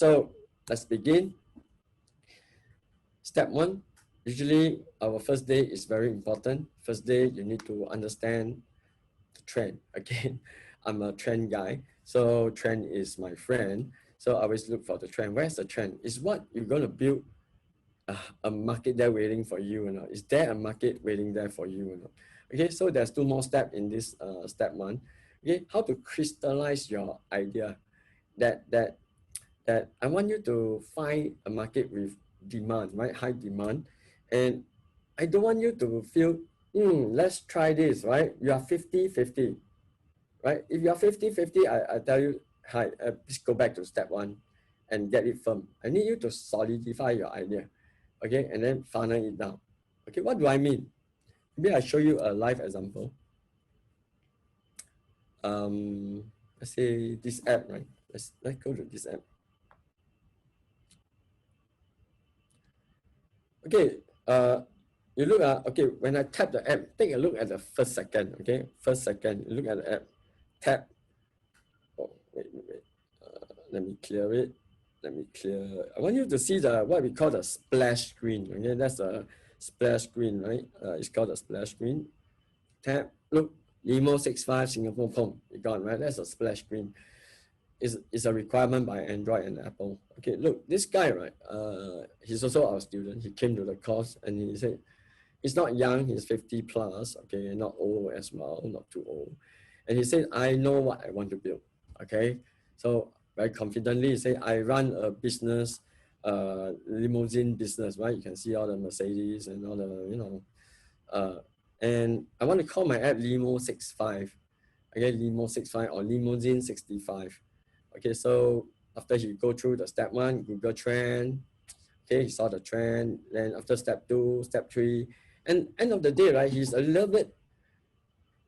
So let's begin. Step one, usually our first day is very important. First day, you need to understand the trend. Again, I'm a trend guy. So trend is my friend. So I always look for the trend. Where's the trend? Is what you're going to build a market there waiting for you or not? Is there a market waiting there for you or not? Okay, so there's two more steps in this step one. Okay, how to crystallize your idea that I want you to find a market with demand, right? High demand. And I don't want you to feel, let's try this, right? You are 50-50, right? If you are 50-50, I tell you, hi, please go back to step one and get it firm. I need you to solidify your idea, okay? And then funnel it down. Okay, what do I mean? Maybe I show you a live example. Let's say this app, right? Let's go to this app. Okay, you look at, okay, when I tap the app, take a look at the first second, okay? First second, you look at the app, tap. Oh, wait. Let me clear it. I want you to see the, what we call the splash screen, okay? That's a splash screen, right? It's called a splash screen. Tap, look, Limo65 Singapore Pom, you got it, right? That's a splash screen. Is a requirement by Android and Apple. Okay, look, this guy, right? He's also our student. He came to the course and he said, he's not young, he's 50 plus, okay, not old as well, not too old. And he said, I know what I want to build, okay? So very confidently, he said, I run a business, limousine business, right? You can see all the Mercedes and all the, and I want to call my app Limo65, okay, Limo65 or Limousine65. Okay, so after he go through the step one, Google trend, okay, he saw the trend, then after step two, step three, and end of the day, right, he's a little bit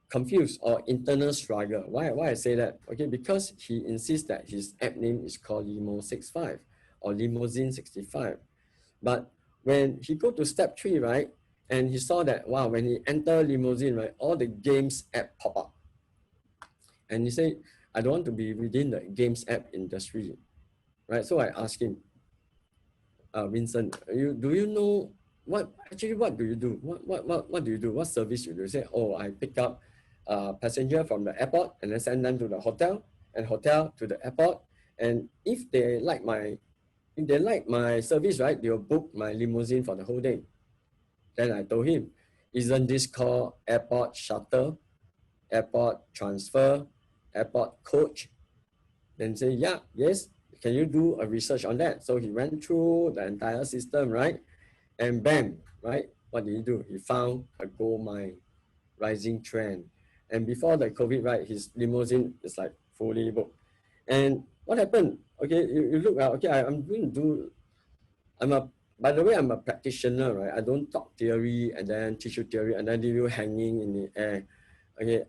confused or internal struggle. Why I say that? Okay, because he insists that his app name is called Limo65 or Limousine65. But when he go to step three, right, and he saw that, wow, when he enter limousine, right, all the games app pop up. And he said, I don't want to be within the games app industry, right? So I asked him, Vincent, do you know what do you do? What do you do? What service you do? He said, oh, I pick up passenger from the airport and then send them to the hotel and hotel to the airport. And if they like my service, right, they'll book my limousine for the whole day. Then I told him, isn't this called airport shuttle, airport transfer, airport coach? Then say, yeah, yes. Can you do a research on that? So he went through the entire system, right? And bam, right? What did he do? He found a gold mine, rising trend. And before the COVID, right, his limousine is like fully booked. And what happened? Okay, you look at, okay, I'm going to do, by the way, I'm a practitioner, right? I don't talk theory and then teach you theory and then leave you hanging in the air. Okay,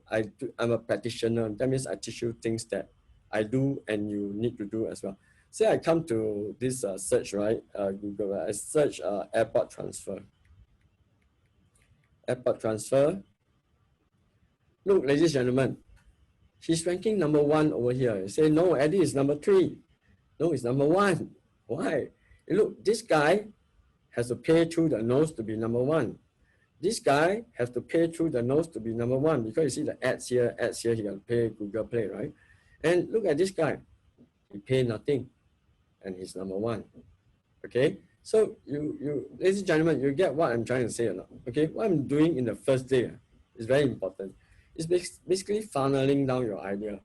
I'm a practitioner. That means I teach you things that I do and you need to do as well. Say I come to this search, right? Google, I search airport transfer. Airport transfer. Look, ladies and gentlemen, he's ranking number 1 over here. You say, no, Eddie is number 3. No, it's number 1. Why? Look, this guy has to pay through the nose to be number 1. This guy has to pay through the nose to be number 1 because you see the ads here, he got to pay Google Play, right? And look at this guy, he paid nothing and he's number 1. Okay, so you ladies and gentlemen, you get what I'm trying to say or not? Okay, what I'm doing in the first day is very important. It's basically funneling down your idea.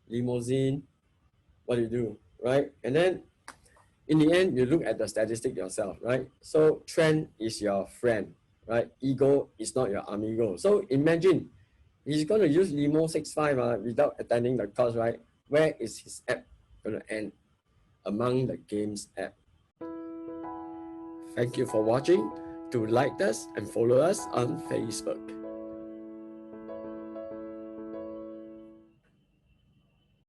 Limousine, what do you do, right? And then in the end, you look at the statistic yourself, right? So trend is your friend, right? Ego is not your amigo. So imagine he's going to use Limo65 without attending the course, right? Where is his app going to end? Among the games app. Thank you for watching. Do like us and follow us on Facebook.